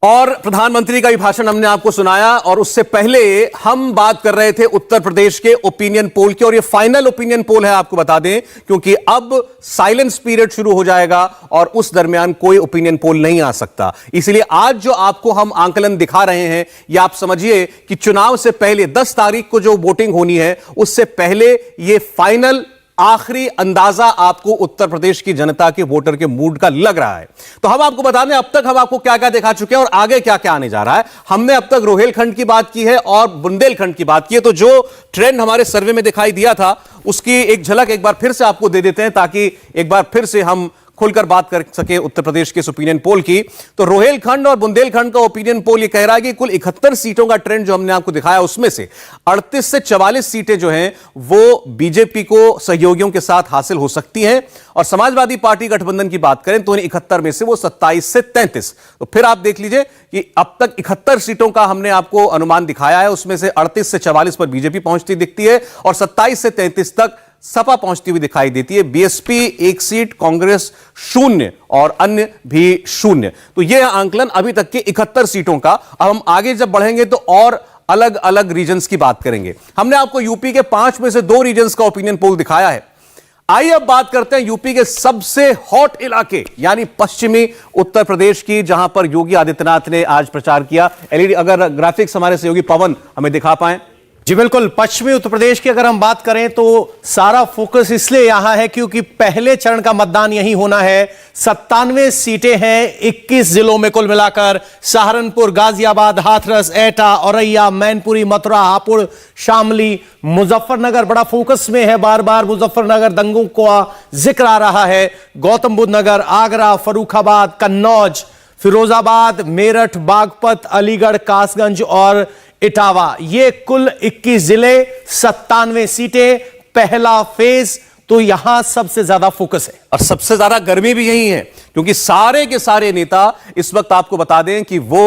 और प्रधानमंत्री का भी भाषण हमने आपको सुनाया और उससे पहले हम बात कर रहे थे उत्तर प्रदेश के ओपिनियन पोल की, और ये फाइनल ओपिनियन पोल है, आपको बता दें, क्योंकि अब साइलेंस पीरियड शुरू हो जाएगा और उस दरमियान कोई ओपिनियन पोल नहीं आ सकता। इसलिए आज जो आपको हम आंकलन दिखा रहे हैं, ये आप समझिए कि चुनाव से पहले 10 तारीख को जो वोटिंग होनी है उससे पहले ये फाइनल आखिरी अंदाजा आपको उत्तर प्रदेश की जनता के वोटर के मूड का लग रहा है। तो हम आपको बता दें अब तक हम आपको क्या क्या दिखा चुके हैं और आगे क्या क्या आने जा रहा है। हमने अब तक रोहेलखंड की बात की है और बुंदेलखंड की बात की है। तो जो ट्रेंड हमारे सर्वे में दिखाई दिया था उसकी एक झलक एक बार फिर से आपको दे देते हैं, ताकि एक बार फिर से हम खुलकर बात कर सके उत्तर प्रदेश के ओपिनियन पोल की। तो रोहेलखंड और बुंदेलखंड का ओपिनियन पोल ये कह रहा है कि कुल 71 सीटों का ट्रेंड जो हमने आपको दिखाया उसमें से 38 से 44 सीटें जो हैं वो बीजेपी को सहयोगियों के साथ हासिल हो सकती हैं, और समाजवादी पार्टी गठबंधन की बात करें तो 71 में से वो 27 से 33। तो फिर आप देख लीजिए कि अब तक 71 सीटों का हमने आपको अनुमान दिखाया है, उसमें से 38 से 44 पर बीजेपी पहुंचती दिखती है और 27 से 33 तक सपा पहुंचती हुई दिखाई देती है। बीएसपी 1 सीट, कांग्रेस 0 और अन्य भी 0। तो यह आंकलन अभी तक के 71 सीटों का। अब हम आगे जब बढ़ेंगे तो और अलग अलग रीजन्स की बात करेंगे। हमने आपको यूपी के 5 में से 2 रीजन्स का ओपिनियन पोल दिखाया है। आइए अब बात करते हैं यूपी के सबसे हॉट इलाके यानी पश्चिमी उत्तर प्रदेश की, जहां पर योगी आदित्यनाथ ने आज प्रचार किया। एलईडी अगर ग्राफिक्स हमारे सहयोगी पवन हमें दिखा पाए। जी बिल्कुल, पश्चिमी उत्तर प्रदेश की अगर हम बात करें तो सारा फोकस इसलिए यहां है क्योंकि पहले चरण का मतदान यहीं होना है। 97 सीटें हैं 21 जिलों में कुल मिलाकर। सहारनपुर, गाजियाबाद, हाथरस, एटा, औरैया, मैनपुरी, मथुरा, हापुड़, शामली, मुजफ्फरनगर बड़ा फोकस में है। बार बार मुजफ्फरनगर दंगों का जिक्र आ रहा है। गौतम बुद्ध नगर, आगरा, फर्रुखाबाद, कन्नौज, फिरोजाबाद, मेरठ, बागपत, अलीगढ़, कासगंज और इटावा, ये कुल 21 जिले, 97 सीटें, पहला फेज। तो यहां सबसे ज्यादा फोकस है और सबसे ज्यादा गर्मी भी यही है, क्योंकि सारे के सारे नेता इस वक्त आपको बता दें कि वो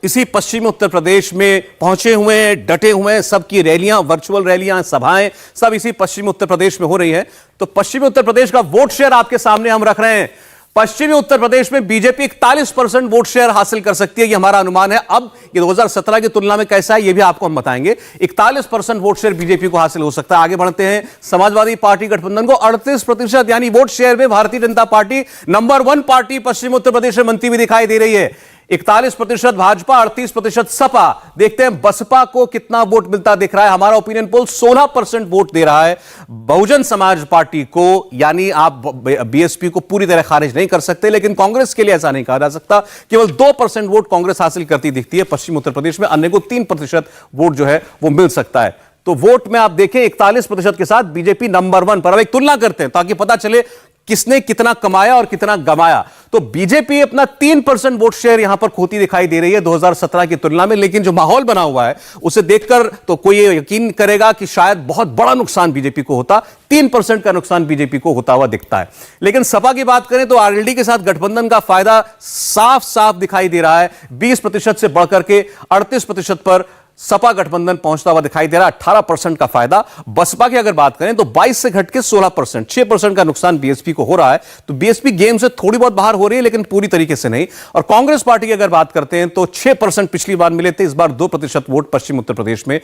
इसी पश्चिमी उत्तर प्रदेश में पहुंचे हुए हैं, डटे हुए हैं। सबकी रैलियां, वर्चुअल रैलियां, सभाएं सब इसी पश्चिमी उत्तर प्रदेश में हो रही हैं। तो पश्चिमी उत्तर प्रदेश का वोट शेयर आपके सामने हम रख रहे हैं। पश्चिमी उत्तर प्रदेश में बीजेपी 41% वोट शेयर हासिल कर सकती है, यह हमारा अनुमान है। अब ये 2017 की तुलना में कैसा है, यह भी आपको हम बताएंगे। 41% वोट शेयर बीजेपी को हासिल हो सकता है। आगे बढ़ते हैं, समाजवादी पार्टी गठबंधन को 38% यानी वोट शेयर में Bharatiya Janata party number 1 party पश्चिमी उत्तर प्रदेश में बनती हुई दिखाई दे रही है। 41% भाजपा, 38% सपा। देखते हैं बसपा को कितना वोट मिलता दिख रहा है। हमारा ओपिनियन पोल 16% वोट दे रहा है बहुजन समाज पार्टी को, यानी आप बीएसपी को पूरी तरह खारिज नहीं कर सकते, लेकिन कांग्रेस के लिए ऐसा नहीं कहा जा सकता। केवल 2% वोट कांग्रेस हासिल करती दिखती है पश्चिम उत्तर प्रदेश में। अन्य को 3% वोट जो है वो मिल सकता है। तो वोट में आप देखें 41% के साथ बीजेपी नंबर 1 पर। अब एक तुलना करते हैं ताकि पता चले किसने कितना कमाया और कितना गमाया। तो बीजेपी अपना 3% वोट शेयर यहां पर खोती दिखाई दे रही है 2017 की तुलना में, लेकिन जो माहौल बना हुआ है उसे देखकर तो कोई ये यकीन करेगा कि शायद बहुत बड़ा नुकसान बीजेपी को होता। 3% का नुकसान बीजेपी को होता हुआ दिखता है। लेकिन सपा की बात करें तो आरएलडी के साथ गठबंधन का फायदा साफ साफ दिखाई दे रहा है। 20% से बढ़कर के 38% पर सपा गठबंधन पहुंचता हुआ दिखाई दे रहा है। 18% का फायदा। बसपा की अगर बात करें तो 22 से घट के 16%, 6% का नुकसान बीएसपी को हो रहा है। तो बीएसपी गेम से थोड़ी बहुत बाहर हो रही है, लेकिन पूरी तरीके से नहीं। और कांग्रेस पार्टी की अगर बात करते हैं तो 6% पिछली बार मिले थे, इस बार 2% वोट पश्चिम उत्तर प्रदेश में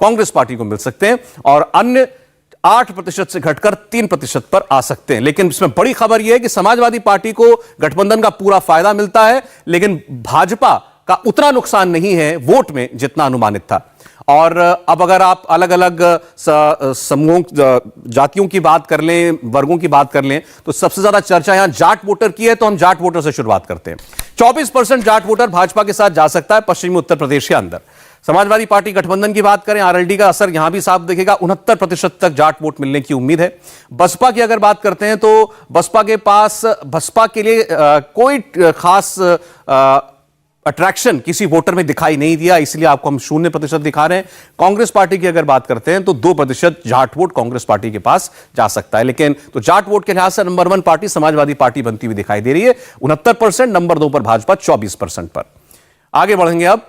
कांग्रेस पार्टी को मिल सकते हैं, और अन्य 8% से घटकर 3% पर आ सकते हैं। लेकिन इसमें बड़ी खबर यह है कि समाजवादी पार्टी को गठबंधन का पूरा फायदा मिलता है, लेकिन भाजपा का उतना नुकसान नहीं है वोट में जितना अनुमानित था। और अब अगर आप अलग अलग समूह, जातियों की बात कर लें, वर्गों की बात कर लें, तो सबसे ज्यादा चर्चा यहां जाट वोटर की है। तो हम जाट वोटर से शुरुआत करते हैं। 24% जाट वोटर भाजपा के साथ जा सकता है पश्चिमी उत्तर प्रदेश के अंदर। समाजवादी पार्टी गठबंधन की बात करें, आरएलडी का असर यहां भी साफ दिखेगा। 69% तक जाट वोट मिलने की उम्मीद है। बसपा की अगर बात करते हैं तो बसपा के पास बसपा के लिए कोई खास अट्रैक्शन किसी वोटर में दिखाई नहीं दिया, इसलिए आपको हम 0% दिखा रहे हैं। कांग्रेस पार्टी की अगर बात करते हैं तो 2% जाट वोट कांग्रेस पार्टी के पास जा सकता है। लेकिन तो जाट वोट के लिहाज से नंबर 1 पार्टी समाजवादी पार्टी बनती हुई दिखाई दे रही है 69%, नंबर 2 पर भाजपा 24% पर। आगे बढ़ेंगे अब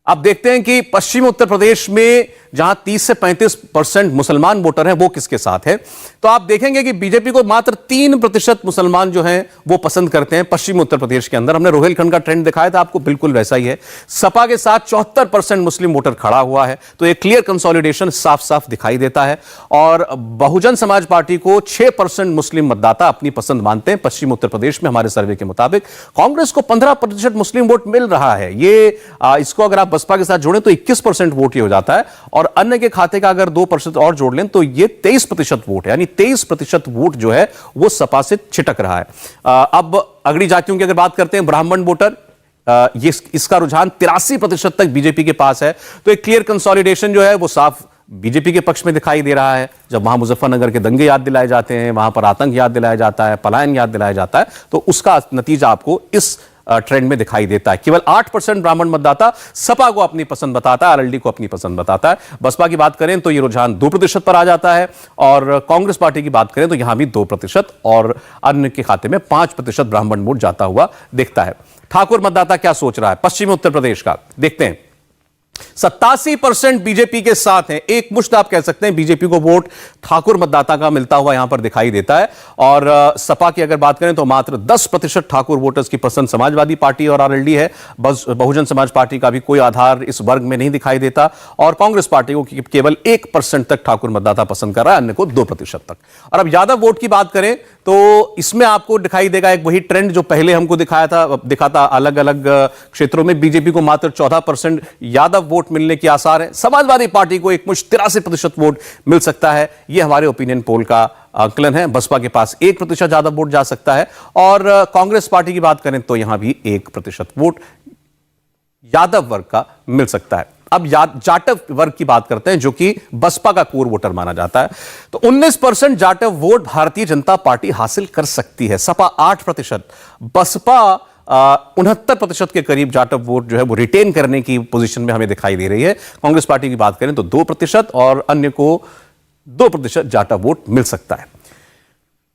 आप देखते हैं कि पश्चिमी उत्तर प्रदेश में जहां 30 से 35% मुसलमान वोटर हैं, वो किसके साथ है। तो आप देखेंगे कि बीजेपी को मात्र 3% मुसलमान जो हैं वो पसंद करते हैं पश्चिमी उत्तर प्रदेश के अंदर। हमने रोहिलखंड का ट्रेंड दिखाया था आपको, बिल्कुल वैसा ही है। सपा के साथ 74% मुस्लिम वोटर खड़ा हुआ है, तो एक क्लियर कंसोलिडेशन साफ साफ दिखाई देता है। और बहुजन समाज पार्टी को 6% मुस्लिम मतदाता अपनी पसंद मानते हैं पश्चिमी उत्तर प्रदेश में, हमारे सर्वे के मुताबिक। कांग्रेस को 15% मुस्लिम वोट मिल रहा है। ये इसको अगर आप बसपा के साथ जोड़ें तो 21% वोट ये हो जाता है, और अन्य के खाते का अगर 2% और जोड़ लें तो ये 23% वोट है, यानी 23% वोट जो है वो सपा से छिटक रहा है। अब अगली जातियों की अगर बात करते हैं, ब्राह्मण वोटर, ये इसका रुझान 83% तक बीजेपी के पास है। तो एक क्लियर कंसोलिडेशन जो है वो साफ बीजेपी के पक्ष में दिखाई दे रहा है। जब वहां मुजफ्फरनगर के दंगे याद दिलाए जाते हैं, वहां पर आतंक याद दिलाया जाता है, पलायन याद दिलाया जाता है, तो उसका नतीजा आपको इस ट्रेंड में दिखाई देता है। केवल 8% ब्राह्मण मतदाता सपा को अपनी पसंद बताता है, आरएलडी को अपनी पसंद बताता है। बसपा की बात करें तो यह रुझान 2% पर आ जाता है, और कांग्रेस पार्टी की बात करें तो यहां भी 2%, और अन्य के खाते में 5% ब्राह्मण वोट जाता हुआ दिखता है। ठाकुर मतदाता क्या सोच रहा है पश्चिमी उत्तर प्रदेश का, देखते हैं। 87% बीजेपी के साथ हैं। एक मुश्त आप कह सकते हैं बीजेपी को वोट ठाकुर मतदाता का मिलता हुआ यहां पर दिखाई देता है। और सपा की अगर बात करें तो मात्र 10% ठाकुर वोटर्स की पसंद समाजवादी पार्टी और आरएलडी है। बस बहुजन समाज पार्टी का भी कोई आधार इस वर्ग में नहीं दिखाई देता, और कांग्रेस पार्टी को केवल 1% तक ठाकुर मतदाता पसंद कर रहा है, अन्य को 2% तक। और अब यादव वोट की बात करें तो इसमें आपको दिखाई देगा एक वही ट्रेंड जो पहले हमको दिखाता अलग अलग क्षेत्रों में। बीजेपी को मात्र 14% यादव वोट मिलने के आसार है। समाजवादी पार्टी को एक मुश्त 83% वोट मिल सकता है, यह हमारे ओपिनियन पोल का आकलन है। बसपा के पास 1% ज्यादा वोट जा सकता है, और कांग्रेस पार्टी की बात करें तो यहां भी 1% वोट यादव वर्ग का मिल सकता है। अब जाटव वर्ग की बात करते हैं, जो कि बसपा का कोर वोटर माना जाता है। तो 19% जाटव वोट भारतीय जनता पार्टी हासिल कर सकती है। सपा 8%, बसपा 69% के करीब जाटव वोट जो है वो रिटेन करने की पोजीशन में हमें दिखाई दे रही है। कांग्रेस पार्टी की बात करें तो 2%, और अन्य को 2% जाटव वोट मिल सकता है।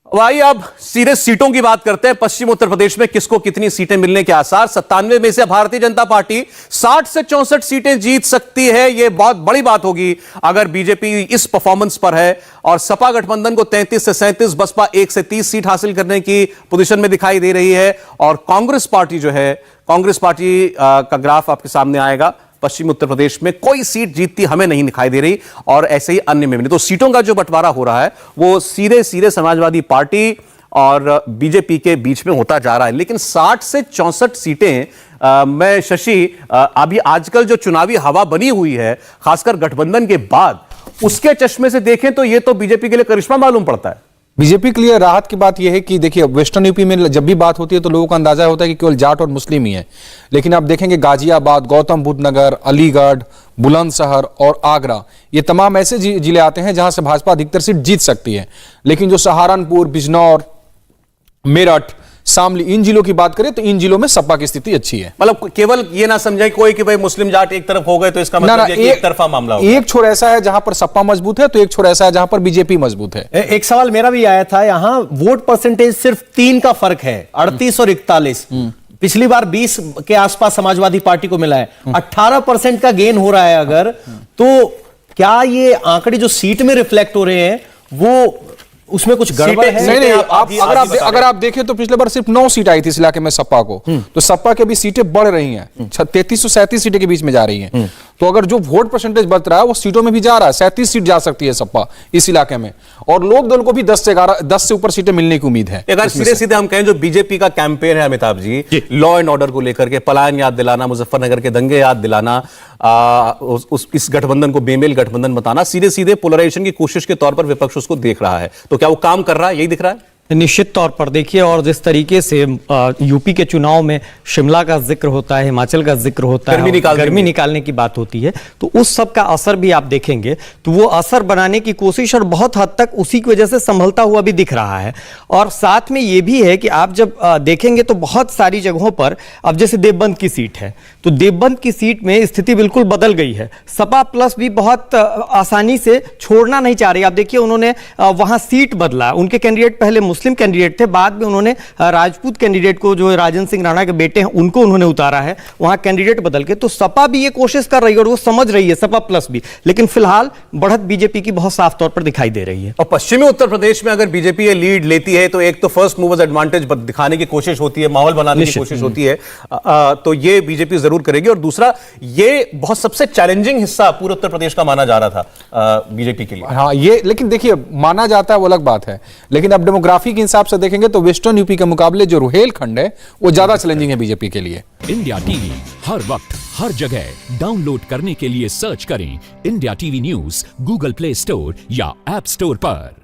आइए अब सीधे सीटों की बात करते हैं। पश्चिम उत्तर प्रदेश में किसको कितनी सीटें मिलने के आसार। 97 में से भारतीय जनता पार्टी 60 से 64 सीटें जीत सकती है। यह बहुत बड़ी बात होगी अगर बीजेपी इस परफॉर्मेंस पर है। और सपा गठबंधन को 33 से 37, बसपा 1 से 30 सीट हासिल करने की पोजीशन में दिखाई दे रही है। और कांग्रेस पार्टी जो है, कांग्रेस पार्टी का ग्राफ आपके सामने आएगा। पश्चिमी उत्तर प्रदेश में कोई सीट जीतती हमें नहीं दिखाई दे रही, और ऐसे ही अन्य में भी नहीं। तो सीटों का जो बंटवारा हो रहा है वो सीधे सीधे समाजवादी पार्टी और बीजेपी के बीच में होता जा रहा है। लेकिन 60 से 64 सीटें मैं शशि, अभी आजकल जो चुनावी हवा बनी हुई है खासकर गठबंधन के बाद, उसके चश्मे से देखें तो यह तो बीजेपी के लिए करिश्मा मालूम पड़ता है। बीजेपी के लिए राहत की बात यह है कि देखिए, वेस्टर्न यूपी में जब भी बात होती है तो लोगों को अंदाजा होता है कि केवल जाट और मुस्लिम ही है, लेकिन आप देखेंगे गाजियाबाद, गौतम बुद्ध नगर, अलीगढ़, बुलंदशहर और आगरा, ये तमाम ऐसे जिले आते हैं जहां से भाजपा अधिकतर सीट जीत सकती है। लेकिन जो सहारनपुर, बिजनौर, मेरठ, शामली, इन जिलों की बात करें तो इन जिलों में सपा की स्थिति अच्छी है। मतलब केवल ये ना समझे कोई कि भाई मुस्लिम जाट एक तरफ हो गए तो इसका मतलब एक तरफा मामला हो। एक छोर ऐसा है जहां पर सपा मजबूत है, तो एक छोर ऐसा है जहां पर बीजेपी मजबूत है। एक सवाल मेरा भी आया था, यहां वोट परसेंटेज सिर्फ 3 का फर्क है, 38 और 41। पिछली बार 20 के आसपास समाजवादी पार्टी को मिला है। 18% का गेन हो रहा है अगर, तो क्या ये आंकड़े जो सीट में रिफ्लेक्ट हो रहे हैं वो उसमें कुछ गड़बड़ है? नहीं, अगर आप देखें तो पिछले बार सिर्फ 9 सीट आई थी इस इलाके में सपा को, तो सपा के भी सीटें बढ़ रही हैं, 33 से 37 सीटें के बीच में जा रही हैं। तो अगर जो वोट परसेंटेज बढ़ रहा है वो सीटों में भी जा रहा है। 37 सीट जा सकती है सपा इस इलाके में, और लोक दल को भी 10 से ऊपर सीटें मिलने की उम्मीद है। अगर सीधे सीधे हम कहें जो बीजेपी का कैंपेन है Amitabh ji, law and order को लेकर के, पलायन याद दिलाना, मुजफ्फरनगर के दंगे याद दिलाना, इस गठबंधन को बेमेल गठबंधन बताना, सीधे सीधे पोलराइजेशन की कोशिश के तौर पर विपक्ष उसको देख रहा है। तो क्या वो काम कर रहा है, यही दिख रहा है? निश्चित तौर पर देखिए, और जिस तरीके से यूपी के चुनाव में शिमला का जिक्र होता है, हिमाचल का जिक्र होता है, गर्मी निकालने की बात होती है, तो उस सब का असर भी आप देखेंगे तो वो असर बनाने की कोशिश और बहुत हद तक उसी की वजह से संभलता हुआ भी दिख रहा है। और साथ में ये भी है कि आप जब देखेंगे तो बहुत सारी जगहों पर, अब जैसे देवबंद की सीट है तो देवबंद की सीट में स्थिति बिल्कुल बदल गई है। सपा प्लस भी बहुत आसानी से छोड़ना नहीं चाह रही। आप देखिए उन्होंने वहां सीट बदला, उनके कैंडिडेट पहले मुस्लिम कैंडिडेट थे, बाद में उन्होंने राजपूत कैंडिडेट को, जो राजेंद्र सिंह राणा के बेटे हैं, उनको उन्होंने उतारा है वहां कैंडिडेट बदल के। तो सपा भी ये कोशिश कर रही है और वो समझ रही है, सपा प्लस भी, लेकिन फिलहाल बढ़त बीजेपी की बहुत साफ तौर पर दिखाई दे रही है। और पश्चिमी उत्तर प्रदेश में अगर बीजेपी ये लीड लेती है तो एक तो फर्स्ट मूवर्स एडवांटेज दिखाने की कोशिश होती है, माहौल बनाने की कोशिश होती है, तो ये बीजेपी जरूर करेगी। और दूसरा, ये बहुत सबसे चैलेंजिंग हिस्सा पूरे उत्तर प्रदेश का माना जा रहा था बीजेपी के लिए। हाँ, ये लेकिन देखिए माना जाता है वो अलग बात है, लेकिन अब डेमोग्राफी के हिसाब से देखेंगे तो वेस्टर्न यूपी के मुकाबले जो रुहेलखंड है वो ज्यादा चैलेंजिंग है बीजेपी के लिए। इंडिया टीवी हर वक्त हर जगह डाउनलोड करने के लिए सर्च करें India TV news Google play store या ऐप स्टोर पर।